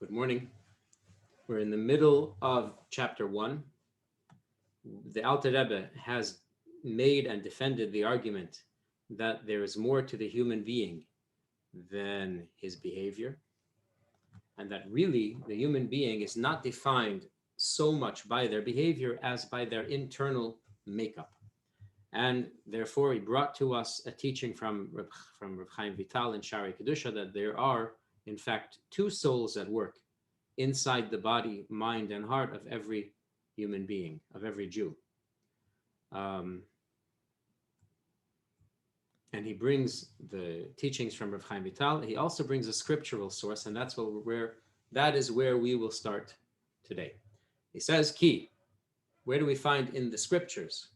Good morning. We're in the middle of chapter 1. The Alter Rebbe has made and defended the argument that there is more to the human being than his behavior, and that really the human being is not defined so much by their behavior as by their internal makeup. And therefore, he brought to us a teaching from Reb Chaim Vital in Shari Kedusha that there are, in fact, two souls at work inside the body, mind, and heart of every human being, of every Jew. And he brings the teachings from Reb Chaim Vital. He also brings a scriptural source, and that is where we will start today. He says, "Ki, where do we find in the scriptures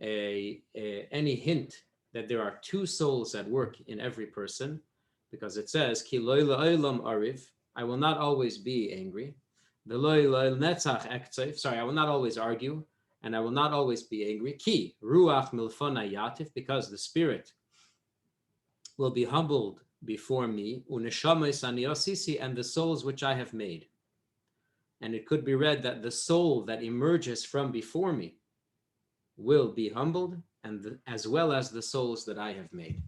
any hint that there are two souls at work in every person?" Because it says, "Ki loy la'olam ariv," I will not always be angry. V'loy la'netzach ektzef, I will not always argue, and I will not always be angry. Ki ruach milfona yatif, because the spirit will be humbled before me, uneshames ani osisi, and the souls which I have made. And it could be read that the soul that emerges from before me will be humbled, and as well as the souls that I have made.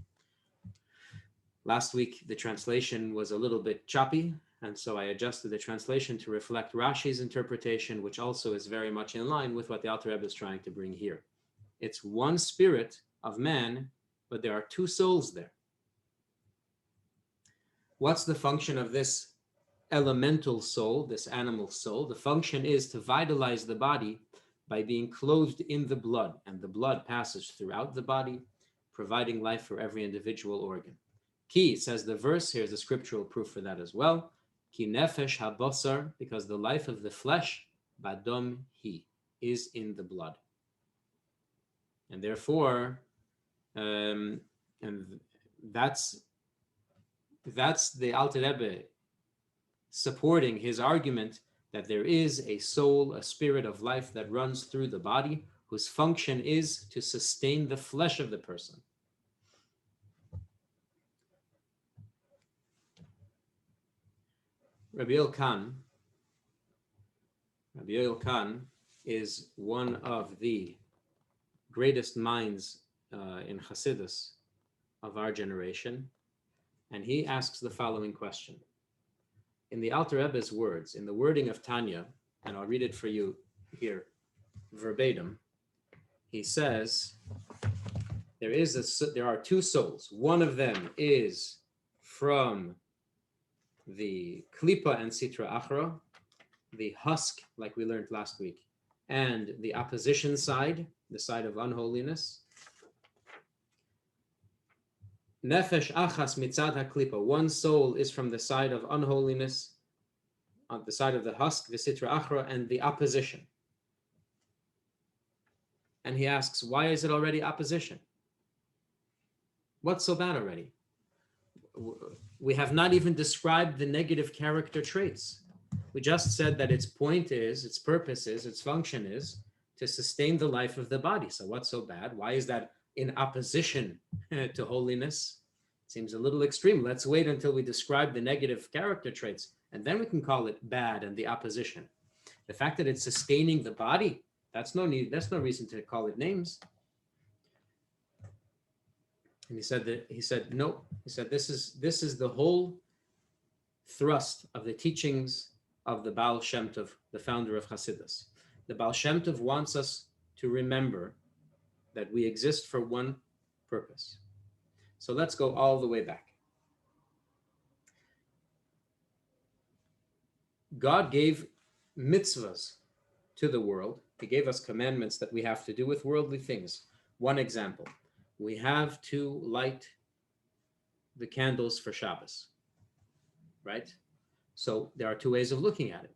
Last week, the translation was a little bit choppy, and so I adjusted the translation to reflect Rashi's interpretation, which also is very much in line with what the Alter Rebbe is trying to bring here. It's one spirit of man, but there are two souls there. What's the function of this elemental soul, this animal soul? The function is to vitalize the body by being clothed in the blood, and the blood passes throughout the body, providing life for every individual organ. Ki, says the verse, here's the scriptural proof for that as well. Ki nefesh habosar, because the life of the flesh, badom hi, is in the blood. And therefore, and that's the Alter Rebbe supporting his argument that there is a soul, a spirit of life that runs through the body, whose function is to sustain the flesh of the person. Rabbi Yoel Khan is one of the greatest minds in Hasidus of our generation, and he asks the following question. In the Alter Rebbe's words, in the wording of Tanya, and I'll read it for you here verbatim, he says, there are two souls. One of them is from the klipa and sitra achra, the husk, like we learned last week, and the opposition side, the side of unholiness. Nefesh achas mitzad haklipa, one soul is from the side of unholiness, on the side of the husk, the sitra achra, and the opposition. And he asks, why is it already opposition? What's so bad already? We have not even described the negative character traits. We just said that its point is, its purpose is, its function is to sustain the life of the body. So what's so bad? Why is that in opposition to holiness? It seems a little extreme. Let's wait until we describe the negative character traits, and then we can call it bad and the opposition. The fact that it's sustaining the body, that's no reason to call it names. And he said no. He said this is the whole thrust of the teachings of the Baal Shem Tov, the founder of Hasidus. The Baal Shem Tov wants us to remember that we exist for one purpose. So let's go all the way back. God gave mitzvahs to the world. He gave us commandments that we have to do with worldly things. One example, we have to light the candles for Shabbos, right? So there are two ways of looking at it.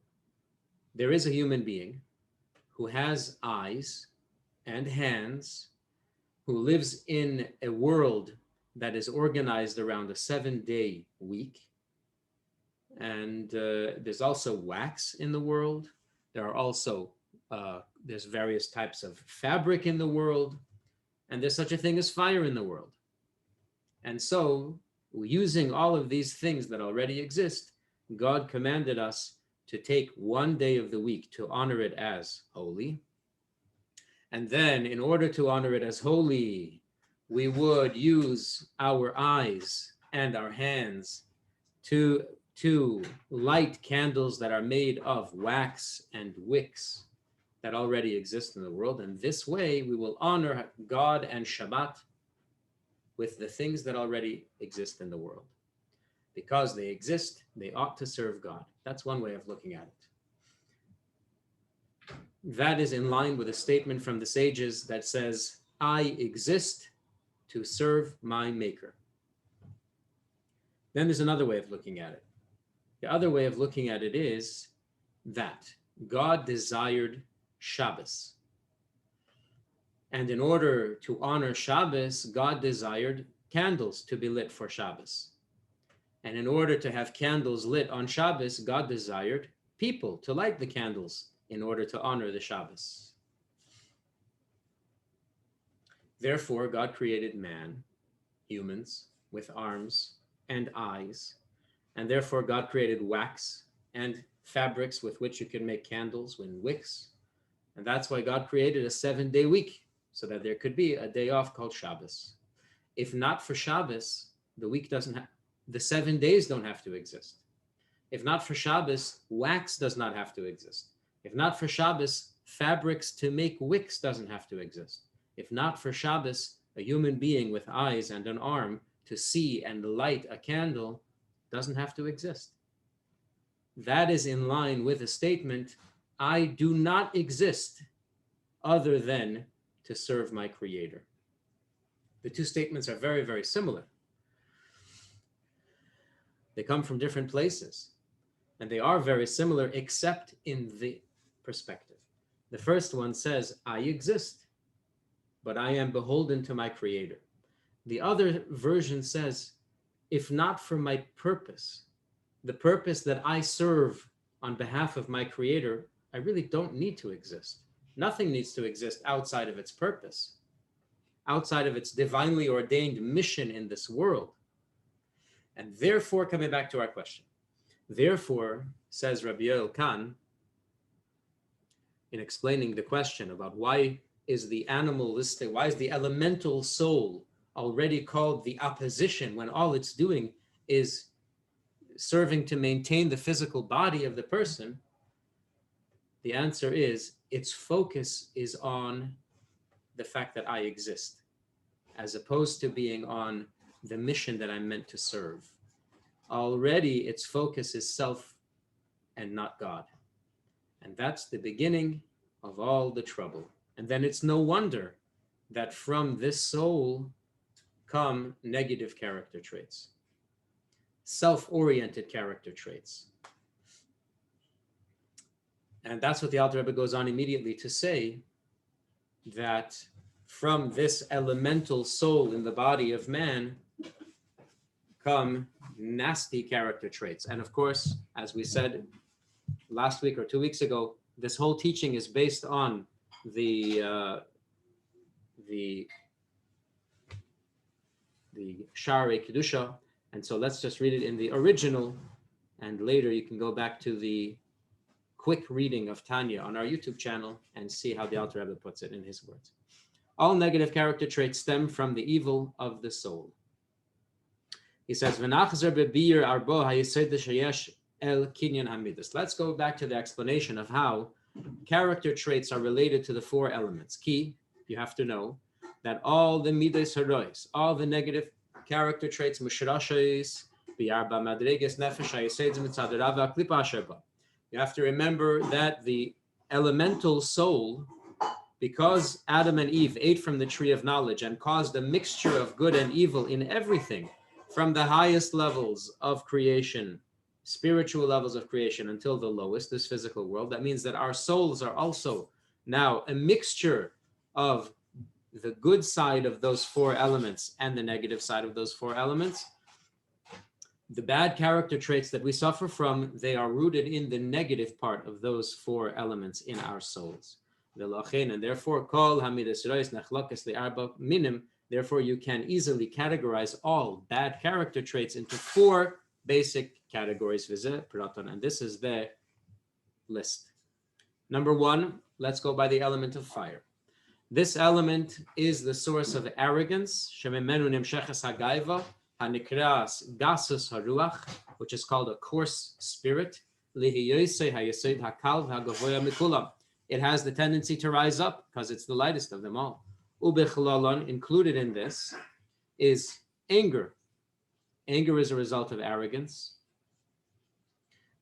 There is a human being who has eyes and hands, who lives in a world that is organized around a 7-day week. And there's also wax in the world. There are also, there's various types of fabric in the world. And there's such a thing as fire in the world. And so, using all of these things that already exist, God commanded us to take one day of the week to honor it as holy. And then, in order to honor it as holy, we would use our eyes and our hands to light candles that are made of wax and wicks that already exist in the world. And this way, we will honor God and Shabbat with the things that already exist in the world. Because they exist, they ought to serve God. That's one way of looking at it. That is in line with a statement from the sages that says, I exist to serve my maker. Then there's another way of looking at it. The other way of looking at it is that God desired Shabbos. And in order to honor Shabbos, God desired candles to be lit for Shabbos. And in order to have candles lit on Shabbos, God desired people to light the candles in order to honor the Shabbos. Therefore, God created man, humans, with arms and eyes. And therefore, God created wax and fabrics with which you can make candles and wicks. And that's why God created a 7-day week, so that there could be a day off called Shabbos. If not for Shabbos, the week doesn't have, the 7 days don't have to exist. If not for Shabbos, wax does not have to exist. If not for Shabbos, fabrics to make wicks doesn't have to exist. If not for Shabbos, a human being with eyes and an arm to see and light a candle doesn't have to exist. That is in line with the statement, I do not exist other than to serve my Creator. The two statements are very, very similar. They come from different places, and they are very similar except in the perspective. The first one says, I exist, but I am beholden to my Creator. The other version says, if not for my purpose, the purpose that I serve on behalf of my Creator, I really don't need to exist. Nothing needs to exist outside of its purpose, outside of its divinely ordained mission in this world. And therefore, coming back to our question, therefore, says Rabbi Yoel Khan, in explaining the question about why is the animalistic, why is the elemental soul already called the opposition when all it's doing is serving to maintain the physical body of the person? The answer is its focus is on the fact that I exist, as opposed to being on the mission that I'm meant to serve. Already its focus is self and not God. And that's the beginning of all the trouble. And then it's no wonder that from this soul come negative character traits, self-oriented character traits. And that's what the Alter Rebbe goes on immediately to say, that from this elemental soul in the body of man come nasty character traits. And of course, as we said last week or 2 weeks ago, this whole teaching is based on the Sha'arei Kedusha. And so let's just read it in the original, and later you can go back to the quick reading of Tanya on our YouTube channel and see how the Alter Rebbe puts it in his words. All negative character traits stem from the evil of the soul. He says, let's go back to the explanation of how character traits are related to the four elements. Ki, you have to know that all the midas harois, all the negative character traits, mushrashais, bi'arba madreges nefesh hayesedes mitzad rava klipa asher ba. You have to remember that the elemental soul, because Adam and Eve ate from the tree of knowledge and caused a mixture of good and evil in everything, from the highest levels of creation, spiritual levels of creation, until the lowest, this physical world. That means that our souls are also now a mixture of the good side of those four elements and the negative side of those four elements. The bad character traits that we suffer from, they are rooted in the negative part of those four elements in our souls. And therefore, therefore you can easily categorize all bad character traits into four basic categories visit Praton, and this is the list. Number one, let's go by the element of fire. This element is the source of arrogance, which is called a coarse spirit. It has the tendency to rise up because it's the lightest of them all. Included in this is anger. Anger is a result of arrogance,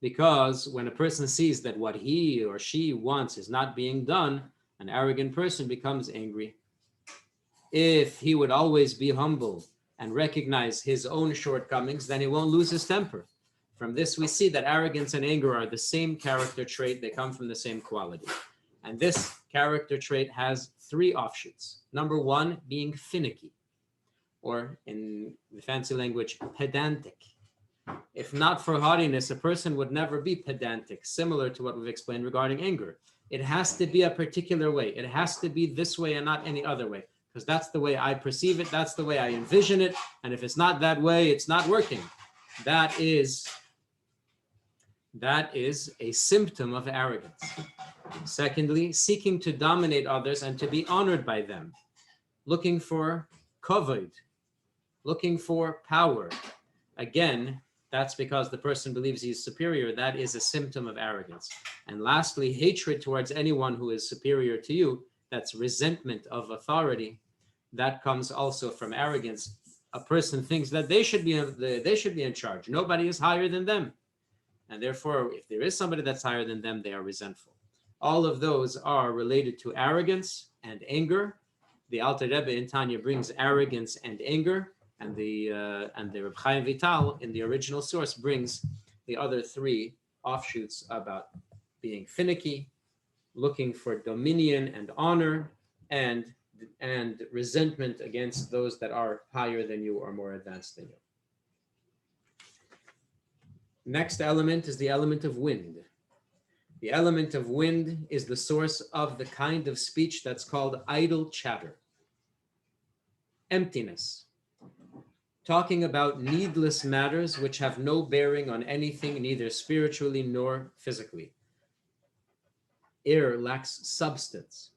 because when a person sees that what he or she wants is not being done, an arrogant person becomes angry. If he would always be humble and recognize his own shortcomings, then he won't lose his temper. From this, we see that arrogance and anger are the same character trait. They come from the same quality. And this character trait has three offshoots. Number one, being finicky, or in the fancy language, pedantic. If not for haughtiness, a person would never be pedantic, similar to what we've explained regarding anger. It has to be a particular way. It has to be this way and not any other way, because that's the way I perceive it. That's the way I envision it. And if it's not that way, it's not working. That is a symptom of arrogance. Secondly, seeking to dominate others and to be honored by them, looking for kavod, looking for power. Again, that's because the person believes he's superior. That is a symptom of arrogance. And lastly, hatred towards anyone who is superior to you. That's resentment of authority. That comes also from arrogance. A person thinks that they should be in charge. Nobody is higher than them. And therefore, if there is somebody that's higher than them, they are resentful. All of those are related to arrogance and anger. The Alter Rebbe in Tanya brings arrogance and anger, and the Reb Chaim Vital in the original source brings the other three offshoots about being finicky, looking for dominion and honor, and resentment against those that are higher than you or more advanced than you. Next element is the element of wind. The element of wind is the source of the kind of speech that's called idle chatter, emptiness, talking about needless matters which have no bearing on anything, neither spiritually nor physically. Air lacks substance.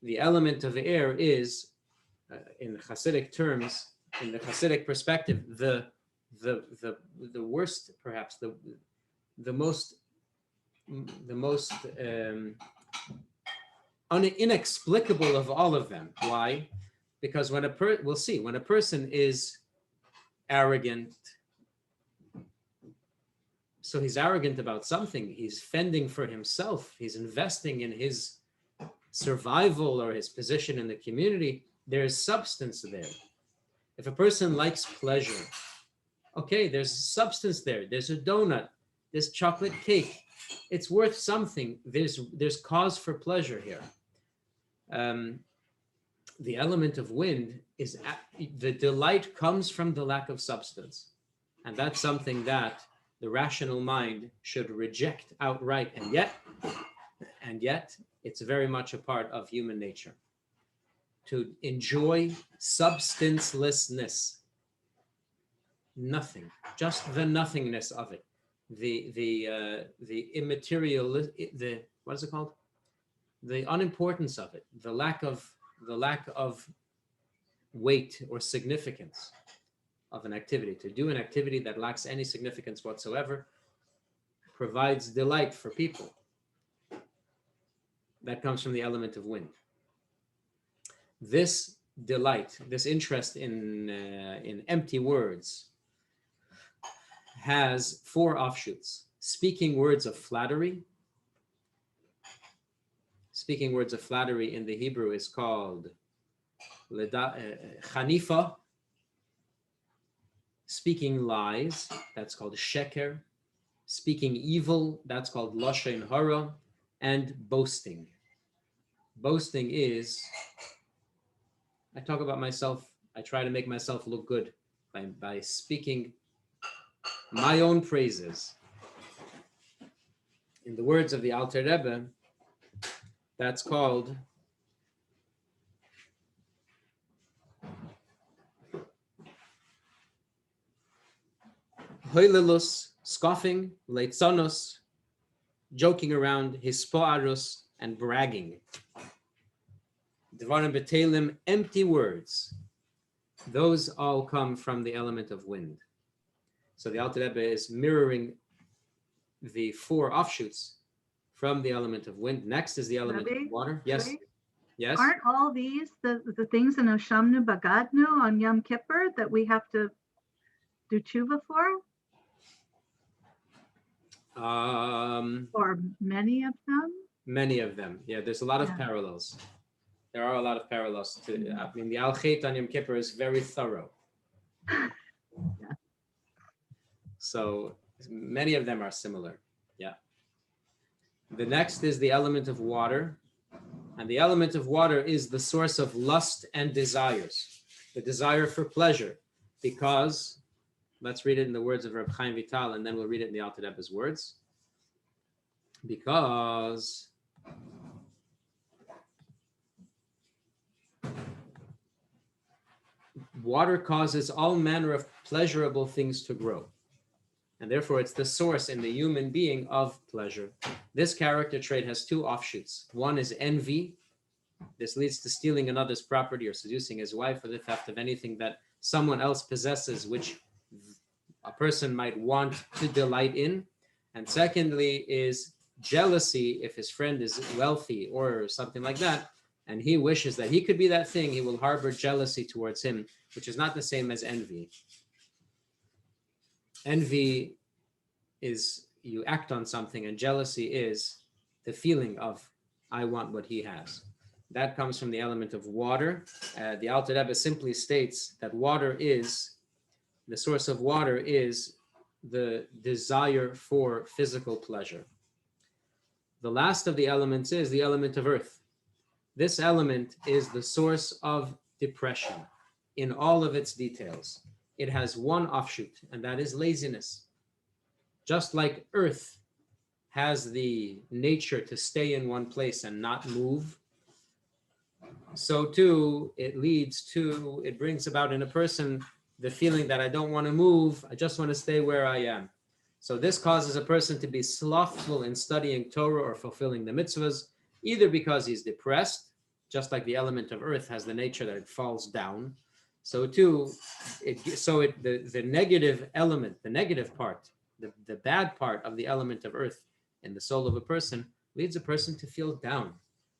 The element of air is, in Hasidic terms, in the Hasidic perspective, the worst, perhaps the most inexplicable of all of them. Why? Because when we'll see, when a person is arrogant, so he's arrogant about something, he's fending for himself, he's investing in his survival or his position in the community, there's substance there. If a person likes pleasure, okay, there's substance there. There's a donut, there's chocolate cake. It's worth something. There's cause for pleasure here. The element of wind is the delight comes from the lack of substance. And that's something that the rational mind should reject outright. And yet, it's very much a part of human nature to enjoy substancelessness. Nothing, just the nothingness of it, the immaterial, what is it called? The unimportance of it, the lack of weight or significance of an activity. To do an activity that lacks any significance whatsoever provides delight for people. That comes from the element of wind. This delight, this interest in empty words, has four offshoots. Speaking words of flattery. Speaking words of flattery in the Hebrew is called chanifa. Speaking lies, that's called sheker. Speaking evil, that's called lashon hara. And boasting. Boasting is, I talk about myself, I try to make myself look good by speaking my own praises. In the words of the Alter Rebbe, that's called hoilelus, scoffing, leitzonos, joking around, hispoarus, and bragging. Dvarim betelim, empty words. Those all come from the element of wind. So the Alter Rebbe is mirroring the 4 offshoots from the element of wind. Next is the element Rabbi, of water. Yes. Rabbi, Yes. aren't all these the things in Oshamnu Bagadnu on Yom Kippur that we have to do tshuva for? Or many of them? Many of them. Yeah, there's a lot of parallels. There are a lot of parallels to. I mean, the Al Chet on Yom Kippur is very thorough. Yeah. So many of them are similar. Yeah. The next is the element of water. And the element of water is the source of lust and desires, the desire for pleasure. Because, let's read it in the words of Rabbi Chaim Vital, and then we'll read it in the Alter Rebbe's words. Because water causes all manner of pleasurable things to grow. And therefore, it's the source in the human being of pleasure. This character trait has 2 offshoots. One is envy. This leads to stealing another's property or seducing his wife, or the theft of anything that someone else possesses, which a person might want to delight in. And secondly is jealousy. If his friend is wealthy or something like that, and he wishes that he could be that thing, he will harbor jealousy towards him, which is not the same as envy. Envy is you act on something, and jealousy is the feeling of, I want what he has. That comes from the element of water. The Alter Rebbe simply states that water is, the source of water is the desire for physical pleasure. The last of the elements is the element of earth. This element is the source of depression in all of its details. It has one offshoot, and that is laziness. Just like earth has the nature to stay in one place and not move, so too it brings about in a person the feeling that I don't want to move, I just want to stay where I am. So this causes a person to be slothful in studying Torah or fulfilling the mitzvahs, either because he's depressed, just like the element of earth has the nature that it falls down. So too, the negative element, the negative part, the bad part of the element of earth in the soul of a person leads a person to feel down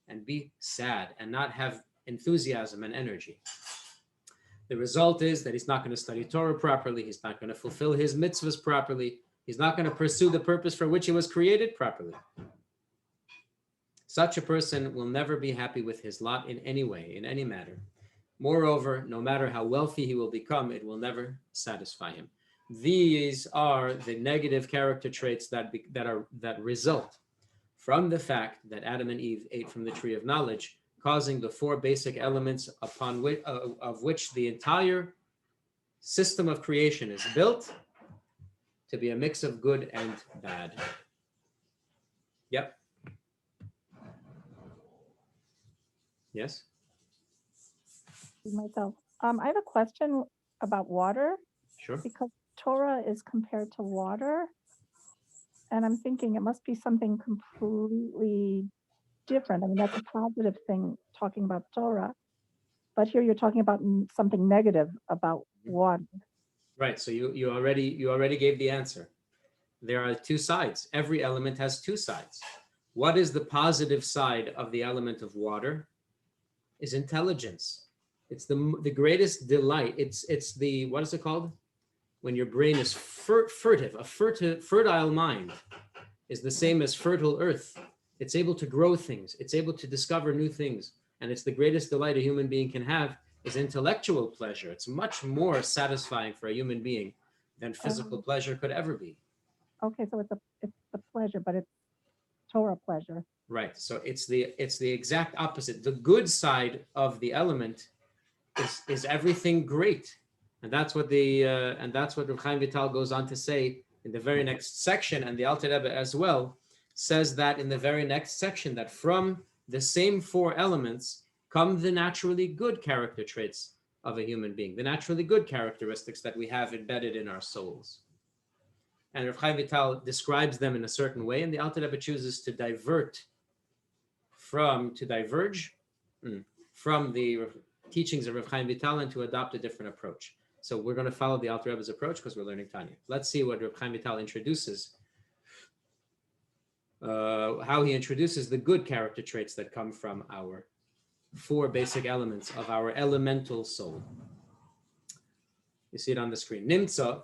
and be sad and not have enthusiasm and energy. The result is that he's not going to study Torah properly, he's not going to fulfill his mitzvahs properly, he's not going to pursue the purpose for which he was created properly. Such a person will never be happy with his lot in any way, in any matter. Moreover, no matter how wealthy he will become, it will never satisfy him. These are the negative character traits that result from the fact that Adam and Eve ate from the tree of knowledge, causing the 4 basic elements upon which of which the entire system of creation is built to be a mix of good and bad. Yep. Yes. Myself. I have a question about water. Sure. Because Torah is compared to water, and I'm thinking it must be something completely different. I mean, that's a positive thing talking about Torah, but here you're talking about something negative about water. Right. So you already gave the answer. There are 2 sides. Every element has 2 sides. What is the positive side of the element of water? Is intelligence. It's the greatest delight. It's the, what is it called? When your brain is furtive, a fertile mind is the same as fertile earth. It's able to grow things. It's able to discover new things. And it's the greatest delight a human being can have is intellectual pleasure. It's much more satisfying for a human being than physical pleasure could ever be. Okay, so it's the pleasure, but it's Torah pleasure. Right. So it's the exact opposite. The good side of the element is everything great. And that's what Rabbi Chaim Vital goes on to say in the very next section, and the Alter Rebbe as well says that in the very next section, that from the same 4 elements come the naturally good character traits of a human being, the naturally good characteristics that we have embedded in our souls. and Rav Chaim Vital describes them in a certain way, and the Alter Rebbe chooses to diverge from the teachings of Rav Chaim Vital and to adopt a different approach. So we're going to follow the Alter Rebbe's approach because we're learning Tanya. Let's see what Rav Chaim Vital introduces, how he introduces the good character traits that come from our 4 basic elements of our elemental soul. You see it on the screen. Nimtza,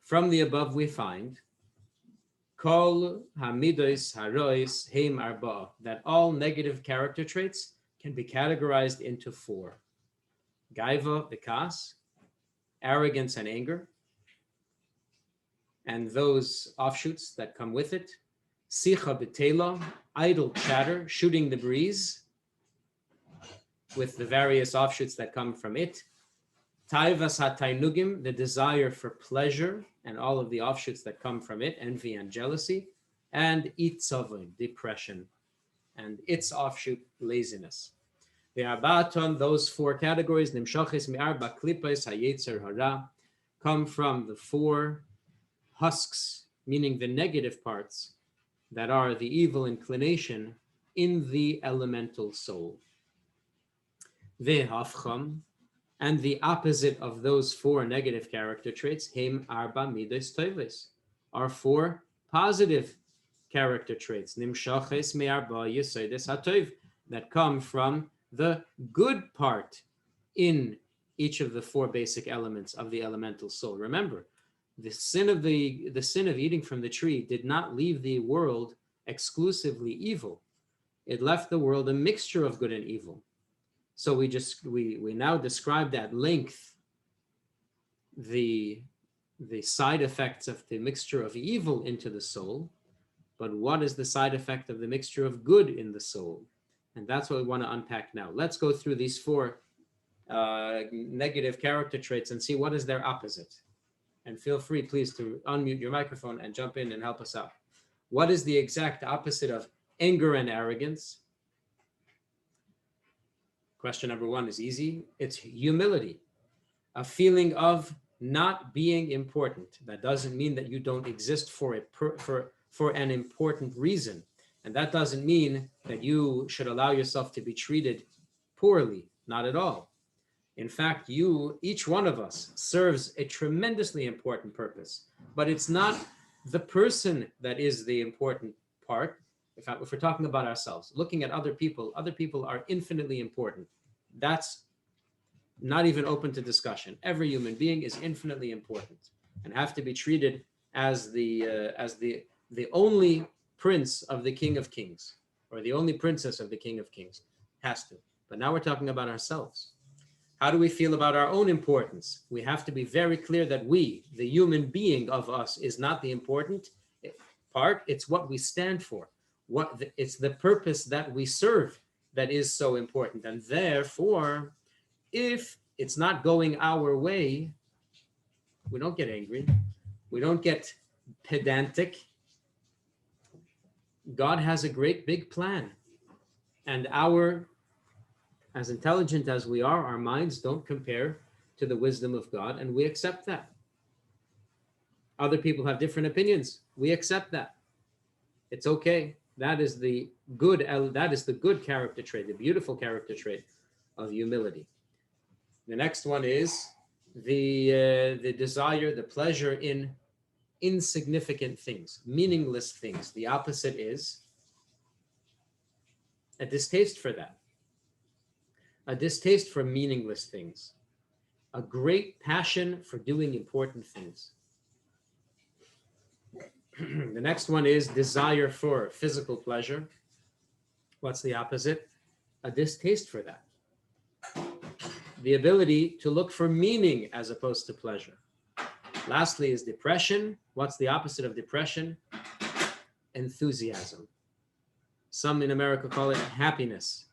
from the above we find, Kol hamidos harois heim arba, that all negative character traits can be categorized into 4. Gaiva, vikas, arrogance and anger, and those offshoots that come with it. Sicha betela, idle chatter, shooting the breeze, with the various offshoots that come from it. Taivas hatainugim, the desire for pleasure, and all of the offshoots that come from it, envy and jealousy. And itzavim, depression, and its offshoot, laziness. The arbaton, those 4 categories, nimshachis mi'arba klipos hayetzer hara, come from the 4 husks, meaning the negative parts, that are the evil inclination in the elemental soul. Vehafcham, and the opposite of those 4 negative character traits, heim arba midos toves, are 4 positive character traits, nimshaches me'arba yesodes hatov, that come from the good part in each of the 4 basic elements of the elemental soul. Remember, the sin of eating from the tree did not leave the world exclusively evil. It left the world a mixture of good and evil. So we now described at length the side effects of the mixture of evil into the soul, but what is the side effect of the mixture of good in the soul? And that's what we want to unpack now. Let's go through these 4 negative character traits and see what is their opposite. And feel free, please, to unmute your microphone and jump in and help us out. What is the exact opposite of anger and arrogance? Question number 1 is easy. It's humility, a feeling of not being important. That doesn't mean that you don't exist for an important reason. And that doesn't mean that you should allow yourself to be treated poorly. Not at all. In fact, each one of us serves a tremendously important purpose, but it's not the person that is the important part. If we're talking about ourselves, looking at other people are infinitely important. That's not even open to discussion. Every human being is infinitely important and have to be treated as the only prince of the King of Kings, or the only princess of the King of Kings. Has to. But now we're talking about ourselves. How do we feel about our own importance? We have to be very clear that we, the human being of us, is not the important part. It's what we stand for. It's the purpose that we serve that is so important. And therefore, if it's not going our way, we don't get angry. We don't get pedantic. God has a great big plan. And as intelligent as we are, our minds don't compare to the wisdom of God, and we accept that. Other people have different opinions. We accept that. It's okay. That is the good character trait, the beautiful character trait of humility. The next one is the desire, the pleasure in insignificant things, meaningless things. The opposite is a distaste for that. A distaste for meaningless things, a great passion for doing important things. The next one is desire for physical pleasure. What's the opposite? A distaste for that. The ability to look for meaning as opposed to pleasure. Lastly is depression. What's the opposite of depression? Enthusiasm. Some in America call it happiness.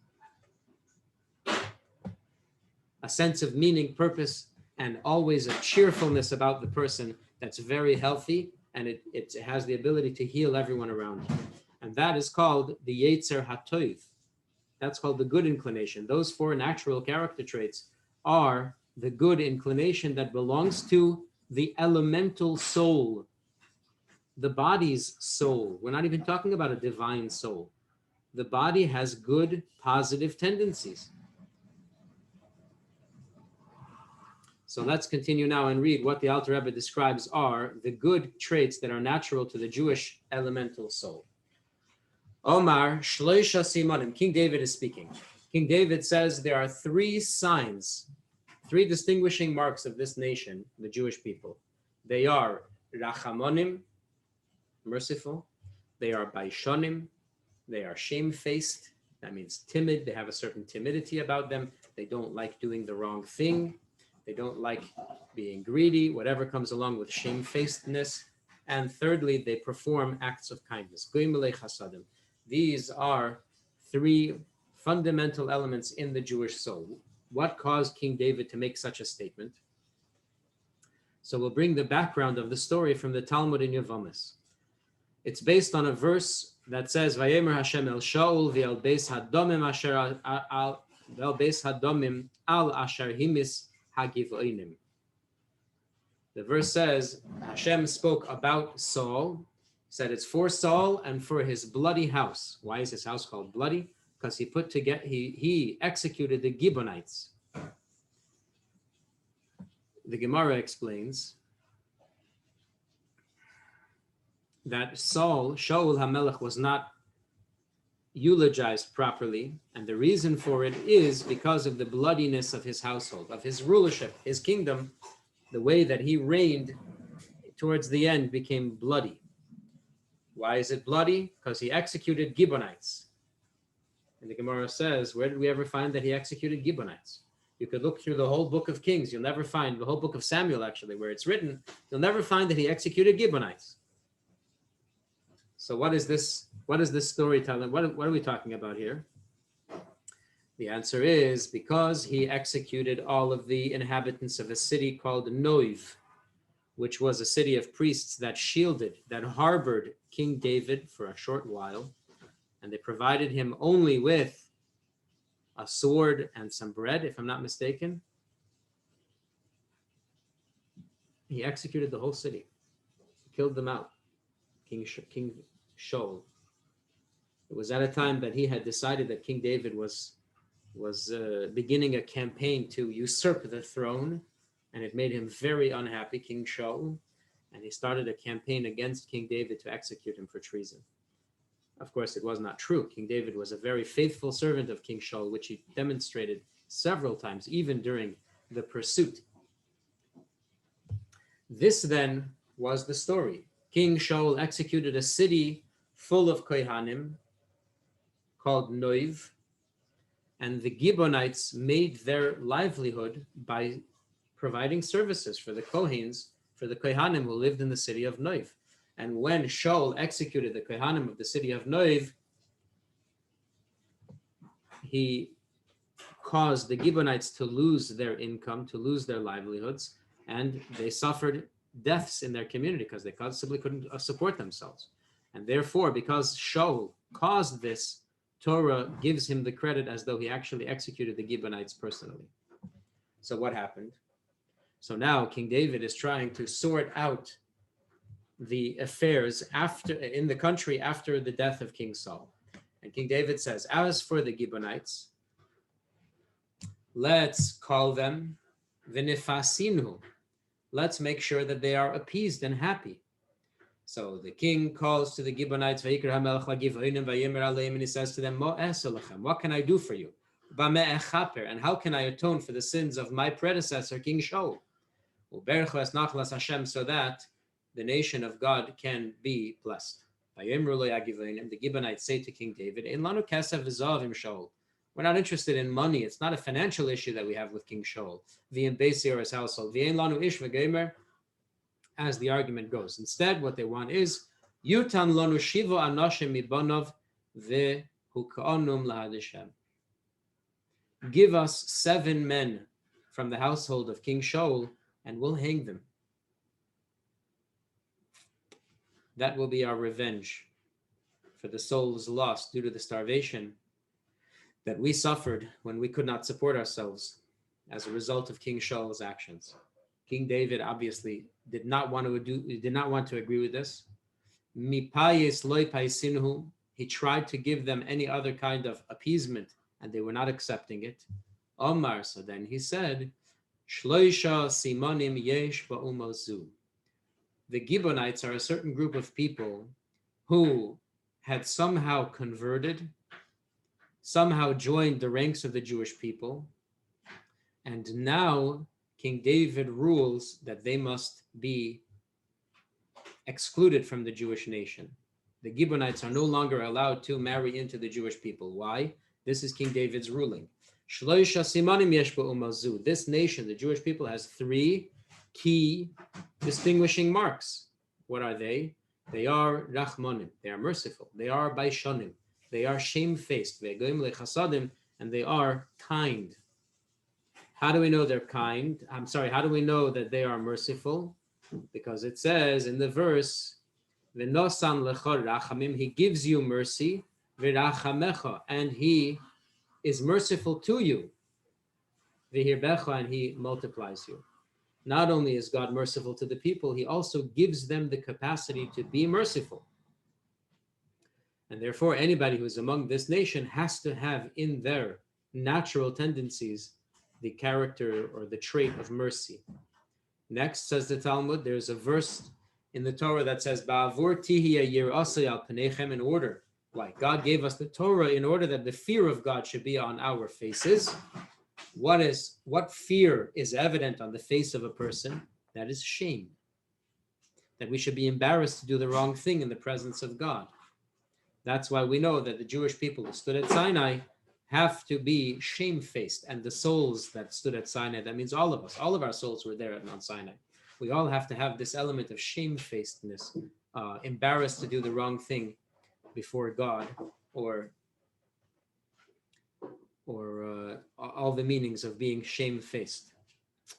A sense of meaning, purpose, and always a cheerfulness about the person that's very healthy, and it has the ability to heal everyone around you. And that is called the Yetzer HaTov. That's called the good inclination. Those 4 natural character traits are the good inclination that belongs to the elemental soul. the body's soul. We're not even talking about a divine soul. The body has good, positive tendencies. So let's continue now and read what the Alter Rebbe describes are the good traits that are natural to the Jewish elemental soul. Omar Shloisha Simonim. King David is speaking. King David says there are 3 signs, 3 distinguishing marks of this nation, the Jewish people. They are Rachamonim, merciful. They are Baishonim. They are shamefaced. That means timid. They have a certain timidity about them. They don't like doing the wrong thing. They don't like being greedy, whatever comes along with shamefacedness. And thirdly, they perform acts of kindness. These are 3 fundamental elements in the Jewish soul. What caused King David to make such a statement? So we'll bring the background of the story from the Talmud in Yevamos. It's based on a verse that says, "Vayemer Hashem el Shaul v'el beis hadomim asher al beis hadomim al asher himis hagivoinim." The verse says, Hashem spoke about Saul, said it's for Saul and for his bloody house. Why is his house called bloody? Because he executed the Gibeonites. The Gemara explains that Shaul HaMelech was not eulogized properly, and the reason for it is because of the bloodiness of his household, of his rulership, his kingdom. The way that he reigned towards the end became bloody. Why is it bloody? Because he executed Gibeonites. And the Gemara says, where did we ever find that he executed Gibeonites? You could look through the whole book of Kings. You'll never find, the whole book of Samuel actually, where it's written, you'll never find that he executed Gibeonites. So what is this story telling? What are we talking about here? The answer is because he executed all of the inhabitants of a city called Noiv, which was a city of priests that harbored King David for a short while, and they provided him only with a sword and some bread, if I'm not mistaken. He executed the whole city, killed them out, King Shaul. It was at a time that he had decided that King David was beginning a campaign to usurp the throne, and it made him very unhappy, King Shaul, and he started a campaign against King David to execute him for treason. Of course, it was not true. King David was a very faithful servant of King Shaul, which he demonstrated several times, even during the pursuit. This then was the story. King Shaul executed a city full of Kohanim called Noiv, and the Gibeonites made their livelihood by providing services for the Kohanim who lived in the city of Noiv. And when Shaul executed the Kohanim of the city of Noiv, he caused the Gibeonites to lose their income, to lose their livelihoods, and they suffered deaths in their community because they simply couldn't support themselves. And therefore, because Shaul caused this, Torah gives him the credit as though he actually executed the Gibeonites personally. So what happened? So now King David is trying to sort out the affairs in the country after the death of King Saul. And King David says, as for the Gibeonites, let's call them v'nefasinu. Let's make sure that they are appeased and happy. So the king calls to the Gibeonites, and he says to them, what can I do for you? And how can I atone for the sins of my predecessor, King Shaul? So that the nation of God can be blessed. The Gibeonites say to King David, we're not interested in money. It's not a financial issue that we have with King Shaul, or his household. As the argument goes. Instead, what they want is Yutan lonu shivo anoshim mibonov vehukanum lahadishem. Give us 7 men from the household of King Shaul, and we'll hang them. That will be our revenge for the souls lost due to the starvation that we suffered when we could not support ourselves as a result of King Shaul's actions. King David obviously did not want to agree with this. Mipayis loy paisinhu. He tried to give them any other kind of appeasement, and they were not accepting it. Omar, so then he said, Shloisha simonim yesh ba'umazu. The Gibeonites are a certain group of people who had somehow converted, somehow joined the ranks of the Jewish people, and now King David rules that they must be excluded from the Jewish nation. The Gibeonites are no longer allowed to marry into the Jewish people. Why? This is King David's ruling. This nation, the Jewish people, has 3 key distinguishing marks. What are they? They are rachmanim, they are merciful. They are baishanim, they are shamefaced. And they are kind. How do we know they're kind? How do we know that they are merciful? Because it says in the verse, V'nosan lechor rachamim, he gives you mercy, v'rachamecha, and he is merciful to you, v'hirbecha, and he multiplies you. Not only is God merciful to the people, he also gives them the capacity to be merciful. And therefore, anybody who is among this nation has to have in their natural tendencies the character or the trait of mercy. Next, says the Talmud, there's a verse in the Torah that says, Ba'avur tihya yirasei al panechem, in order, like God gave us the Torah in order that the fear of God should be on our faces. What fear is evident on the face of a person? That is shame. That we should be embarrassed to do the wrong thing in the presence of God. That's why we know that the Jewish people who stood at Sinai have to be shamefaced, and the souls that stood at Sinai, that means all of us, all of our souls were there at Mount Sinai. We all have to have this element of shamefacedness, embarrassed to do the wrong thing before God, or all the meanings of being shamefaced,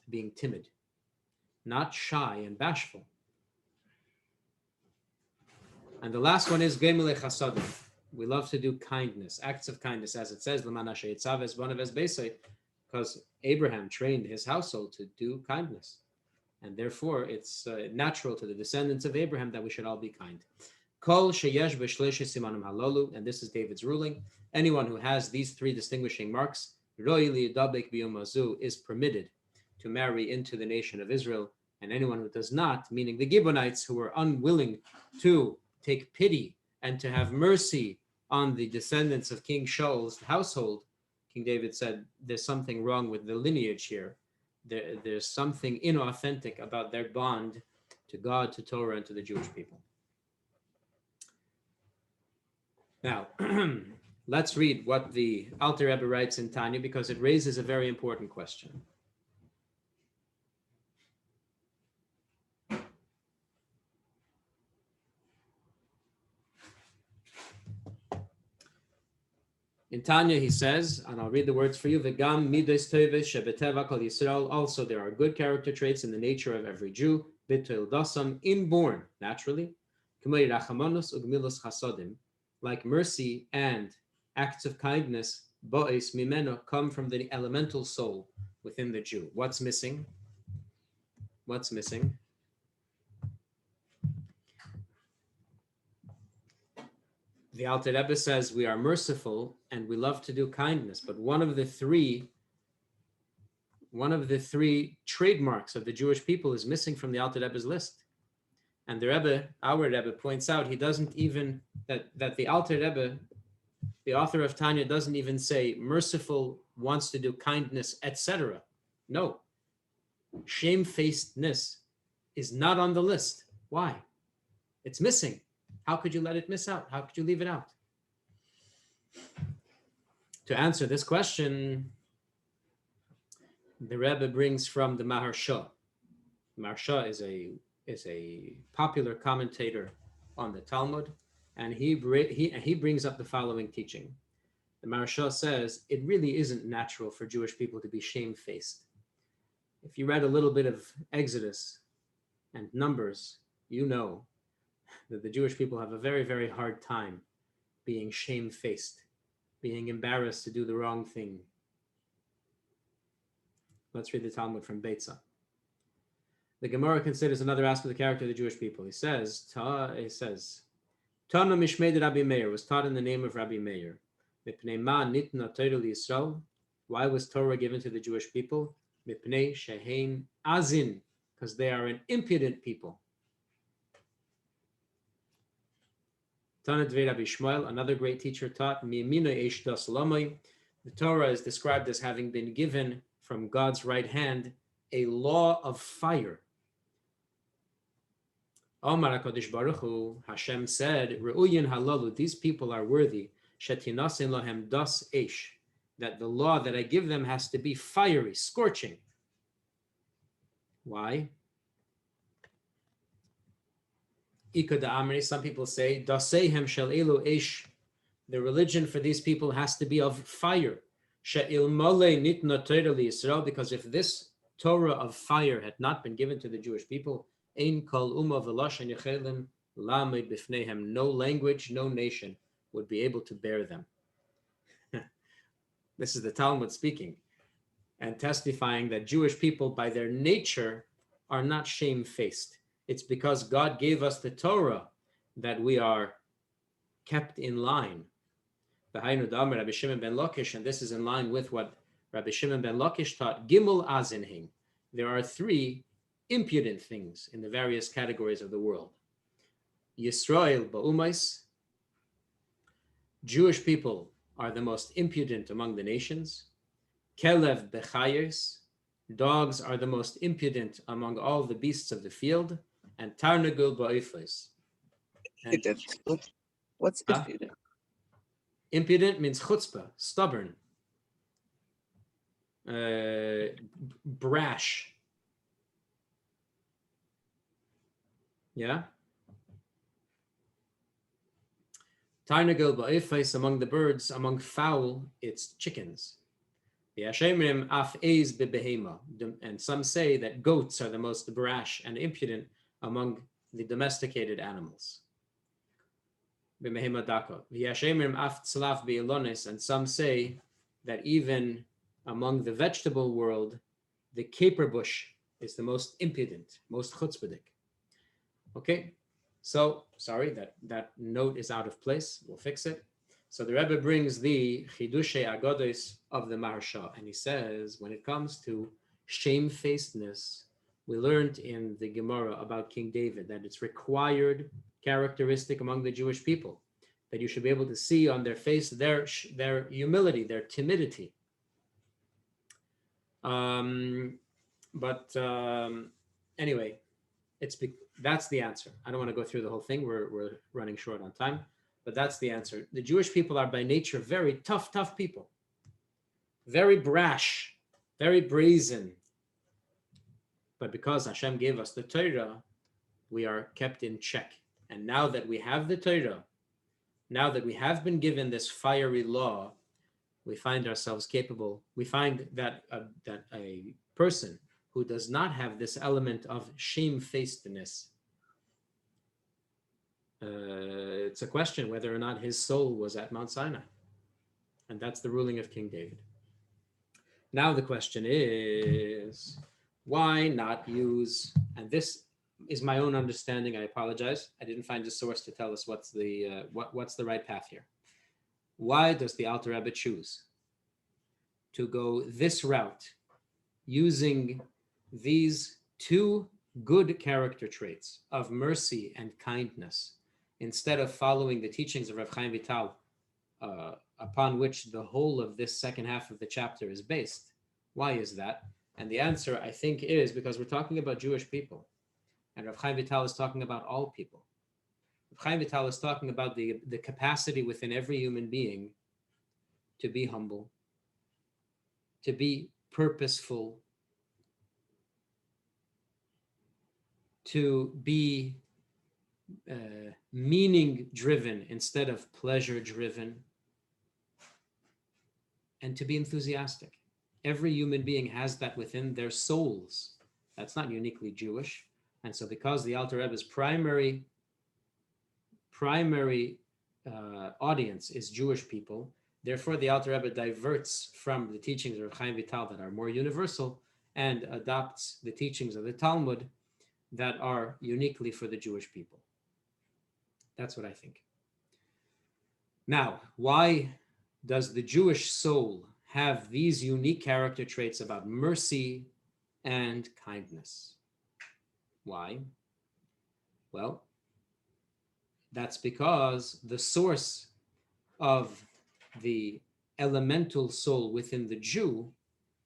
being timid, not shy and bashful. And the last one is Gemele Chasadim. We love to do kindness, acts of kindness, as it says, because Abraham trained his household to do kindness. And therefore, it's natural to the descendants of Abraham that we should all be kind. And this is David's ruling. Anyone who has these 3 distinguishing marks is permitted to marry into the nation of Israel. And anyone who does not, meaning the Gibeonites, who are unwilling to take pity and to have mercy on the descendants of King Shaul's household, King David said, there's something wrong with the lineage here. There's something inauthentic about their bond to God, to Torah, and to the Jewish people. Now, let's read what the Alter Rebbe writes in Tanya, because it raises a very important question. In Tanya, he says, and I'll read the words for you, V'gam midos tovos shebeteva kol Yisrael. Also, there are good character traits in the nature of every Jew, b'toil dasam, inborn, naturally, k'mei rachamonus ugmilos chasodim, like mercy and acts of kindness, bo'es mimeno, come from the elemental soul within the Jew. What's missing? What's missing? The Alter Rebbe says we are merciful and we love to do kindness, but one of the three trademarks of the Jewish people is missing from the Alter Rebbe's list. And the Rebbe, our Rebbe, points out he doesn't even, that the Alter Rebbe, the author of Tanya, doesn't even say merciful, wants to do kindness, etc. No. Shamefacedness is not on the list. Why? It's missing. How could you let it miss out? How could you leave it out? To answer this question, the Rebbe brings from the Maharsha. Maharsha is a popular commentator on the Talmud, and he brings up the following teaching. The Maharsha says it really isn't natural for Jewish people to be shamefaced. If you read a little bit of Exodus and Numbers, you know that the Jewish people have a very, very hard time being shamefaced, being embarrassed to do the wrong thing. Let's read the Talmud from Beitzah. The Gemara considers another aspect of the character of the Jewish people. He says, Tana Mishmei Rabbi Meir was taught in the name of Rabbi Meir. Mipnei ma nitna Torah Yisrael. Why was Torah given to the Jewish people? Mipnei shehein azin, because they are an impudent people. Tana Dvei Rabbi Shmuel, another great teacher, taught Miyamina Eish Das Lamai. The Torah is described as having been given from God's right hand a law of fire. Omar HaKadosh Baruch Hu, Hashem said, Re'uyin halalu, these people are worthy, shetinasin lahem das eish, that the law that I give them has to be fiery, scorching. Why? Ikad Amri, some people say, Dasehem shel elu eish, the religion for these people has to be of fire. She'il mole nitna Torah li Yisrael, because if this Torah of fire had not been given to the Jewish people, ein kol umma v'lashen yechelim lamed b'fneihem, no language, no nation would be able to bear them. This is the Talmud speaking and testifying that Jewish people by their nature are not shamefaced. It's because God gave us the Torah that we are kept in line. Rabbi Shimon ben Lakish, and this is in line with what Rabbi Shimon ben Lakish taught, Gimel Azinhim. There are three impudent things in the various categories of the world. Yisrael ba'umais, Jewish people are the most impudent among the nations. Kelev bechayers, dogs are the most impudent among all the beasts of the field. And Tarnagul ba'ifles. What's impudent? Impudent means chutzpah, stubborn, brash. Yeah? Tarnagul ba'ifles, among the birds, among fowl, it's chickens. And some say that goats are the most brash and impudent among the domesticated animals. And some say that even among the vegetable world, the caper bush is the most impudent, most chutzpahdik. Okay, so sorry, that note is out of place. We'll fix it. So the Rebbe brings the Chidushei Agodos of the Maharsha, and he says, when it comes to shamefacedness, we learned in the Gemara about King David that it's required characteristic among the Jewish people, that you should be able to see on their face their humility, their timidity. Anyway, that's the answer. I don't want to go through the whole thing. We're running short on time, but that's the answer. The Jewish people are by nature very tough people, very brash, very brazen. But because Hashem gave us the Torah, we are kept in check. And now that we have the Torah, now that we have been given this fiery law, we find ourselves capable. We find that a person who does not have this element of shamefacedness, it's a question whether or not his soul was at Mount Sinai. And that's the ruling of King David. Now the question is, why not use, and this is my own understanding, I apologize, I didn't find a source to tell us what's the right path here. Why does the Alter Rebbe choose to go this route, using these two good character traits of mercy and kindness, instead of following the teachings of Rav Chaim Vital, upon which the whole of this second half of the chapter is based? Why is that? And the answer, I think, is because we're talking about Jewish people. And Rav Chaim Vital is talking about all people. Rav Chaim Vital is talking about the capacity within every human being to be humble, to be purposeful, to be meaning-driven instead of pleasure-driven, and to be enthusiastic. Every human being has that within their souls. That's not uniquely Jewish. And so because the Alter Rebbe's primary audience is Jewish people, therefore the Alter Rebbe diverts from the teachings of Chaim Vital that are more universal and adopts the teachings of the Talmud that are uniquely for the Jewish people. That's what I think. Now, why does the Jewish soul have these unique character traits about mercy and kindness? Why? Well, that's because the source of the elemental soul within the Jew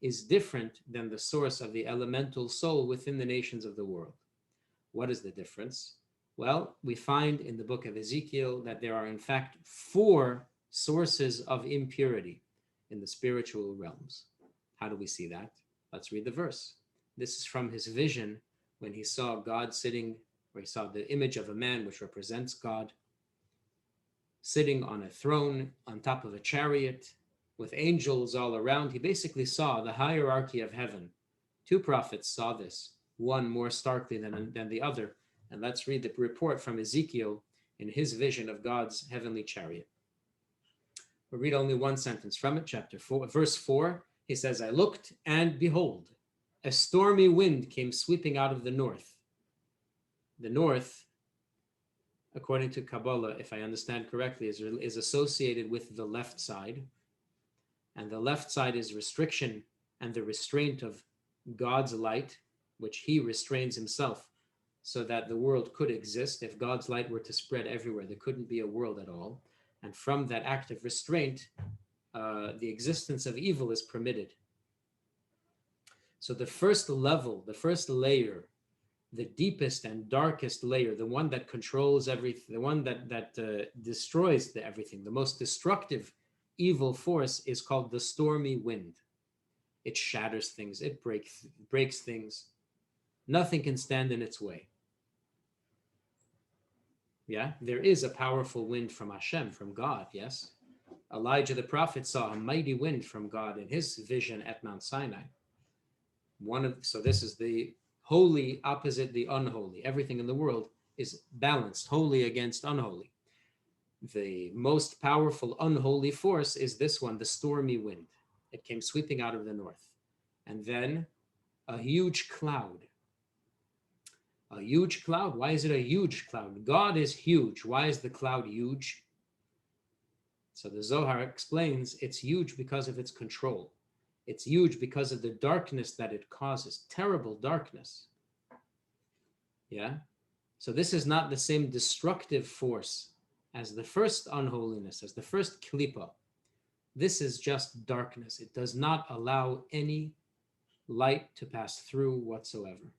is different than the source of the elemental soul within the nations of the world. What is the difference? Well, we find in the book of Ezekiel that there are in fact 4 sources of impurity in the spiritual realms. How do we see that? Let's read the verse. This is from his vision when he saw God sitting, or he saw the image of a man which represents God, sitting on a throne on top of a chariot with angels all around. He basically saw the hierarchy of heaven. 2 prophets saw this, one more starkly than the other. And let's read the report from Ezekiel in his vision of God's heavenly chariot. We'll read only one sentence from it, chapter 4, verse 4. He says, I looked, and behold, a stormy wind came sweeping out of the north. The north, according to Kabbalah, if I understand correctly, is associated with the left side. And the left side is restriction and the restraint of God's light, which he restrains himself so that the world could exist. If God's light were to spread everywhere, there couldn't be a world at all. And from that act of restraint, the existence of evil is permitted. So the first level, the first layer, the deepest and darkest layer, the one that controls everything, the one that destroys everything, the most destructive evil force is called the stormy wind. It shatters things, it breaks things. Nothing can stand in its way. Yeah, there is a powerful wind from Hashem, from God, yes. Elijah the prophet saw a mighty wind from God in his vision at Mount Sinai. So this is the holy opposite the unholy. Everything in the world is balanced, holy against unholy. The most powerful unholy force is this one, the stormy wind. It came sweeping out of the north. And then a huge cloud. A huge cloud. Why is it a huge cloud? God is huge. Why is the cloud huge? So the Zohar explains it's huge because of its control. It's huge because of the darkness that it causes. Terrible darkness. Yeah? So this is not the same destructive force as the first unholiness, as the first klipa. This is just darkness. It does not allow any light to pass through whatsoever.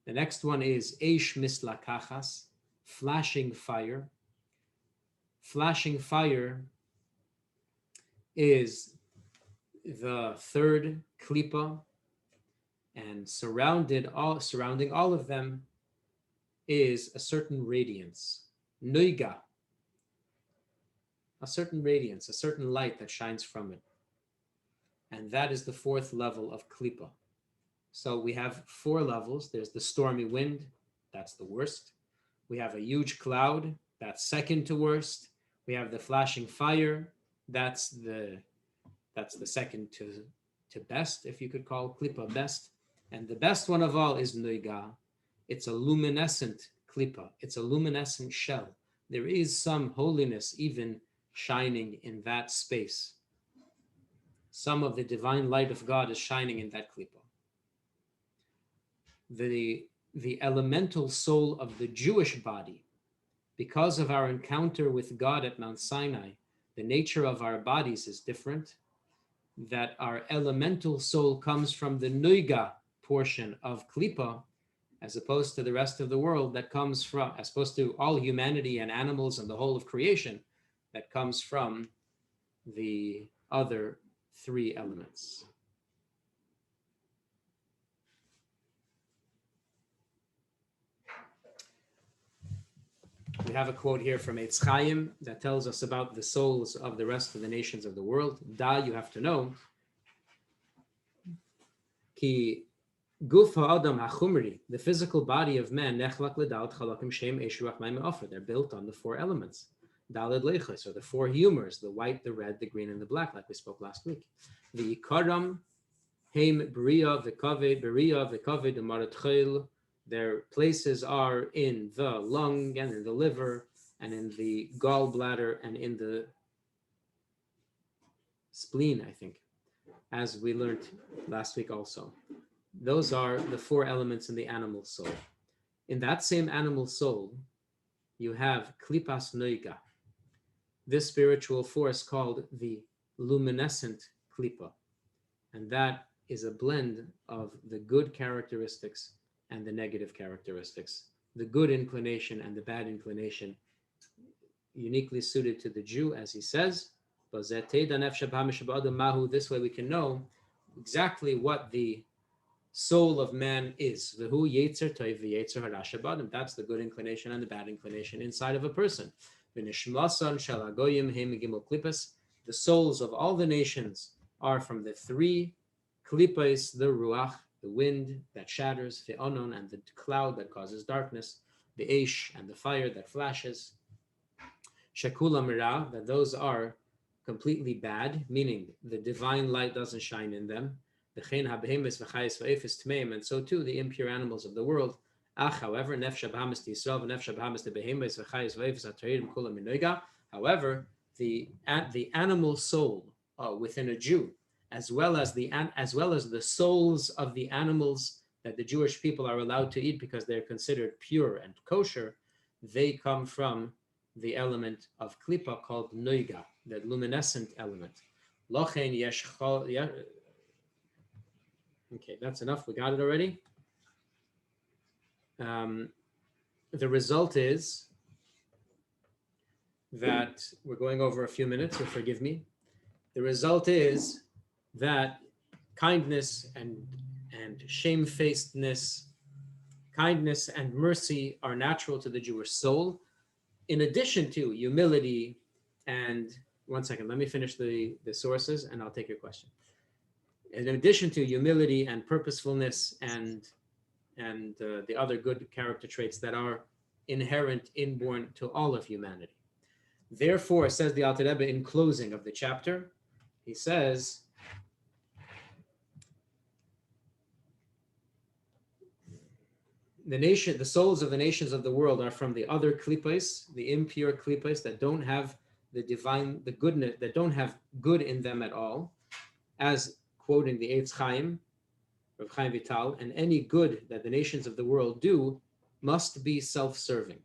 The next one is Eish Mislakachas, flashing fire. Flashing fire is the third klipa, and surrounding all of them is a certain radiance, nuiga, a certain radiance, a certain light that shines from it. And that is the 4th level of klipa. So we have 4 levels. There's the stormy wind, that's the worst. We have a huge cloud, that's second to worst. We have the flashing fire, that's the second to best, if you could call klipa best. And the best one of all is nuiga. It's a luminescent klipa. It's a luminescent shell. There is some holiness even shining in that space. Some of the divine light of God is shining in that klipa. The elemental soul of the Jewish body, because of our encounter with God at Mount Sinai, the nature of our bodies is different. That our elemental soul comes from the nuiga portion of klipa, as opposed to the rest of the world that comes from, as opposed to all humanity and animals and the whole of creation, that comes from the other 3 elements. We have a quote here from Eitz Chaim that tells us about the souls of the rest of the nations of the world. You have to know, ki guf ha'adam ha'chumri, the physical body of man, nechlak l'dalet chalakim shem eshu achmayim me'ofer. They're built on the 4 elements. Daled leichos, or the 4 humors, the white, the red, the green, and the black, like we spoke last week. The ikaram heim bria v'kaved, beria v'kaved u'marat chayil. Their places are in the lung and in the liver and in the gallbladder and in the spleen, I think, as we learned last week also. Those are the 4 elements in the animal soul. In that same animal soul, you have klipas noiga, this spiritual force called the luminescent klipa. And that is a blend of the good characteristics and the negative characteristics. The good inclination and the bad inclination, uniquely suited to the Jew, as he says. This way we can know exactly what the soul of man is. That's the good inclination and the bad inclination inside of a person. The souls of all the nations are from the 3 klipos, the ruach, the wind that shatters, the onon, and the cloud that causes darkness, the eish, and the fire that flashes, shekula mira, that those are completely bad, meaning the divine light doesn't shine in them, and so too the impure animals of the world. However, however, the animal soul within a Jew, as well as the souls of the animals that the Jewish people are allowed to eat because they're considered pure and kosher, they come from the element of klipa called noiga, that luminescent element. Okay, that's enough. We got it already. The result is that we're going over a few minutes, so forgive me. The result is that kindness and shamefacedness, kindness and mercy are natural to the Jewish soul, in addition to humility and, one second, let me finish the sources and I'll take your question. In addition to humility and purposefulness and the other good character traits that are inherent, inborn to all of humanity. Therefore, says the Alter Rebbe in closing of the chapter, he says, the souls of the nations of the world are from the other klipos, the impure klipos that don't have the divine, the goodness, that don't have good in them at all, as quoting the Eitz Chaim, Rav Chaim Vital, and any good that the nations of the world do must be self-serving.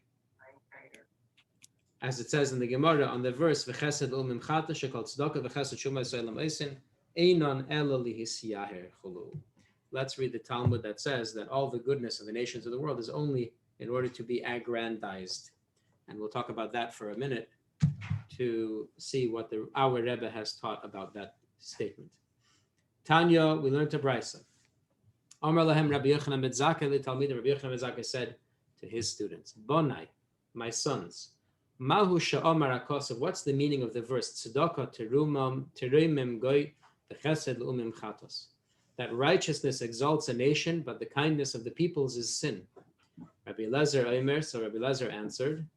As it says in the Gemara on the verse, V'chesed u'mimchata shekol tzedakah v'chesed shumay so'elam eisin einon ela lihisyaher chulu. Let's read the Talmud that says that all the goodness of the nations of the world is only in order to be aggrandized. And we'll talk about that for a minute to see what our Rebbe has taught about that statement. Tanya, we learned to Brisa. Amar lahem Rabbi Yochanan ben Zakkai l'talmid. Rabbi Yochanan ben Zakkai said to his students, Bonai, my sons, Mahu sha'omar hakosav, what's the meaning of the verse? Tzedakah terumim goy v'chesed l'umim chatos. That righteousness exalts a nation, but the kindness of the peoples is sin. Rabbi Elazar Omer, so Rabbi Elazar answered,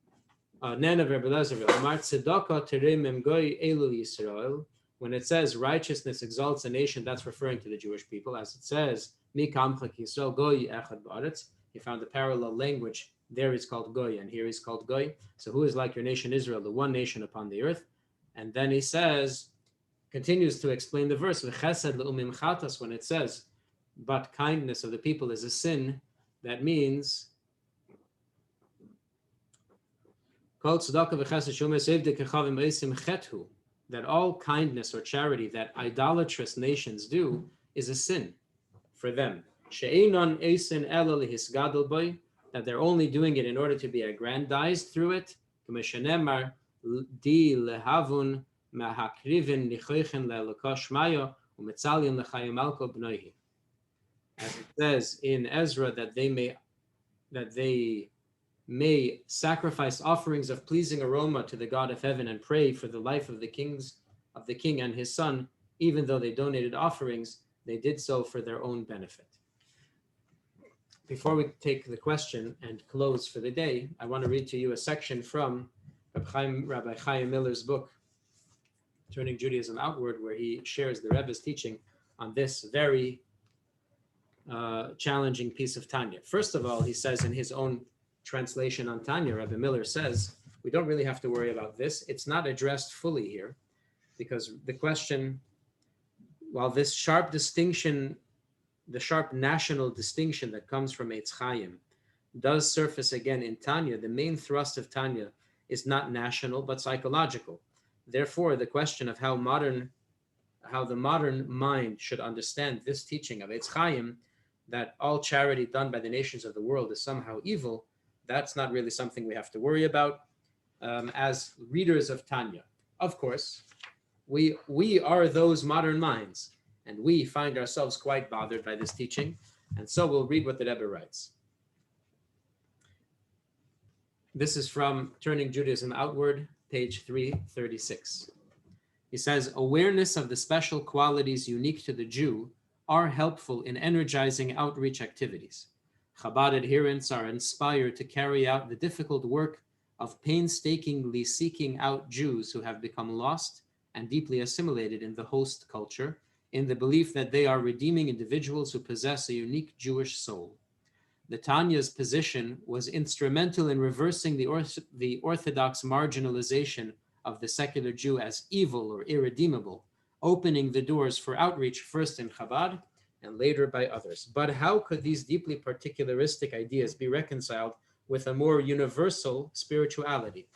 Nen of Rabbi Elazar, Omar tzedakah terumim goy elu Yisrael. When it says righteousness exalts a nation, that's referring to the Jewish people, as it says, Mi kamchak Yisrael goy echad ba'aretz. He found a parallel language. There is called goy, and here is called goy. So who is like your nation Israel, the one nation upon the earth? And then he says, continues to explain the verse, V'chesed le'umim chatas, when it says, but kindness of the people is a sin, that means Kol tzedakah v'chesed shumei seivdei kechavim eisim chethu, that all kindness or charity that idolatrous nations do is a sin for them. She'einon eisin ela lihisgadol boy, that they're only doing it in order to be aggrandized through it. K'meshenemar di lehavun mahakrivin nichoichen le'elokosh mayo u'metzalion l'chayim alko b'noihi. As it says in Ezra, that they may sacrifice offerings of pleasing aroma to the God of heaven and pray for the life of the king and his son, even though they donated offerings, they did so for their own benefit. Before we take the question and close for the day, I want to read to you a section from Rabbi Chaim Miller's book, Turning Judaism Outward, where he shares the Rebbe's teaching on this very challenging piece of Tanya. First of all, he says in his own translation on Tanya, Rabbi Miller says we don't really have to worry about this. It's not addressed fully here because the question, while this sharp distinction, the sharp national distinction that comes from Eitz Chaim does surface again in Tanya, the main thrust of Tanya is not national but psychological. Therefore, the question of how the modern mind should understand this teaching of Eitz Chaim, that all charity done by the nations of the world is somehow evil, that's not really something we have to worry about as readers of Tanya. Of course, we are those modern minds, and we find ourselves quite bothered by this teaching, and so we'll read what the Rebbe writes. This is from Turning Judaism Outward, page 336. He says, awareness of the special qualities unique to the Jew are helpful in energizing outreach activities. Chabad adherents are inspired to carry out the difficult work of painstakingly seeking out Jews who have become lost and deeply assimilated in the host culture, in the belief that they are redeeming individuals who possess a unique Jewish soul. The Tanya's position was instrumental in reversing the orthodox marginalization of the secular Jew as evil or irredeemable, opening the doors for outreach first in Chabad and later by others. But how could these deeply particularistic ideas be reconciled with a more universal spirituality?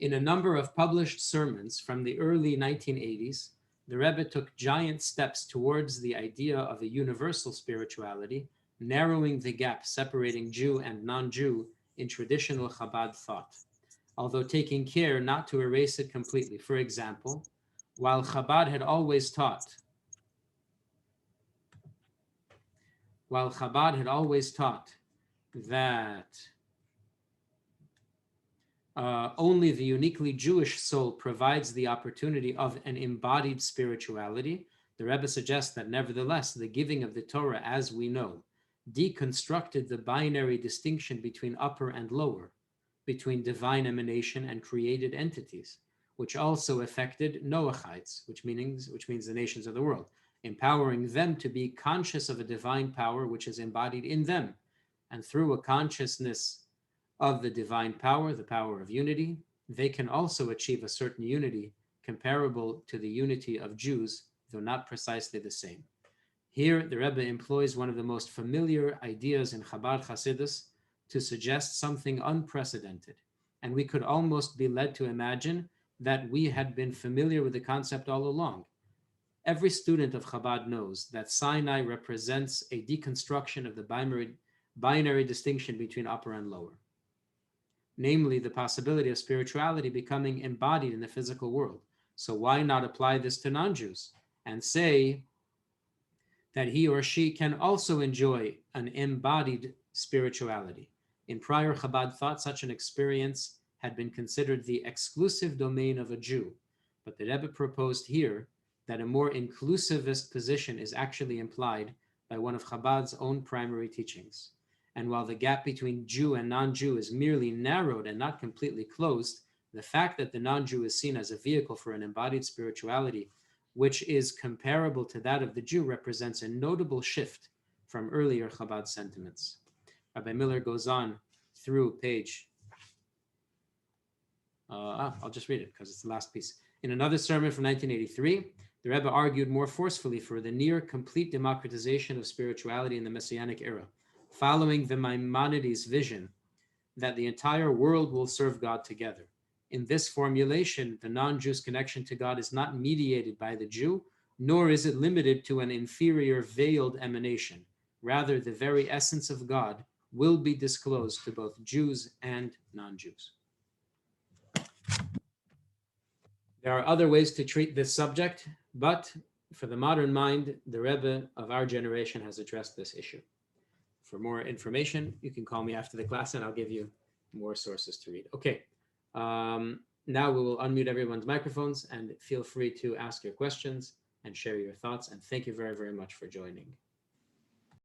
In a number of published sermons from the early 1980s, the Rebbe took giant steps towards the idea of a universal spirituality, narrowing the gap separating Jew and non-Jew in traditional Chabad thought, although taking care not to erase it completely. For example, while Chabad had always taught that only the uniquely Jewish soul provides the opportunity of an embodied spirituality, the Rebbe suggests that nevertheless the giving of the Torah, as we know, deconstructed the binary distinction between upper and lower, between divine emanation and created entities, which also affected Noachites, which means the nations of the world, empowering them to be conscious of a divine power which is embodied in them, and through a consciousness of the divine power, the power of unity, they can also achieve a certain unity comparable to the unity of Jews, though not precisely the same. Here, the Rebbe employs one of the most familiar ideas in Chabad Hasidus to suggest something unprecedented, and we could almost be led to imagine that we had been familiar with the concept all along. Every student of Chabad knows that Sinai represents a deconstruction of the binary distinction between upper and lower, namely the possibility of spirituality becoming embodied in the physical world. So why not apply this to non-Jews and say that he or she can also enjoy an embodied spirituality? In prior Chabad thought, such an experience had been considered the exclusive domain of a Jew, but the Rebbe proposed here that a more inclusivist position is actually implied by one of Chabad's own primary teachings. And while the gap between Jew and non-Jew is merely narrowed and not completely closed, the fact that the non-Jew is seen as a vehicle for an embodied spirituality, which is comparable to that of the Jew, represents a notable shift from earlier Chabad sentiments. Rabbi Miller goes on through page, I'll just read it because it's the last piece. In another sermon from 1983, the Rebbe argued more forcefully for the near complete democratization of spirituality in the Messianic era, following the Maimonides' vision that the entire world will serve God together. In this formulation, the non-Jew's connection to God is not mediated by the Jew, nor is it limited to an inferior veiled emanation. Rather, the very essence of God will be disclosed to both Jews and non-Jews. There are other ways to treat this subject, but for the modern mind, the Rebbe of our generation has addressed this issue. For more information, you can call me after the class and I'll give you more sources to read. Okay, now we will unmute everyone's microphones and feel free to ask your questions and share your thoughts. And thank you very, very much for joining.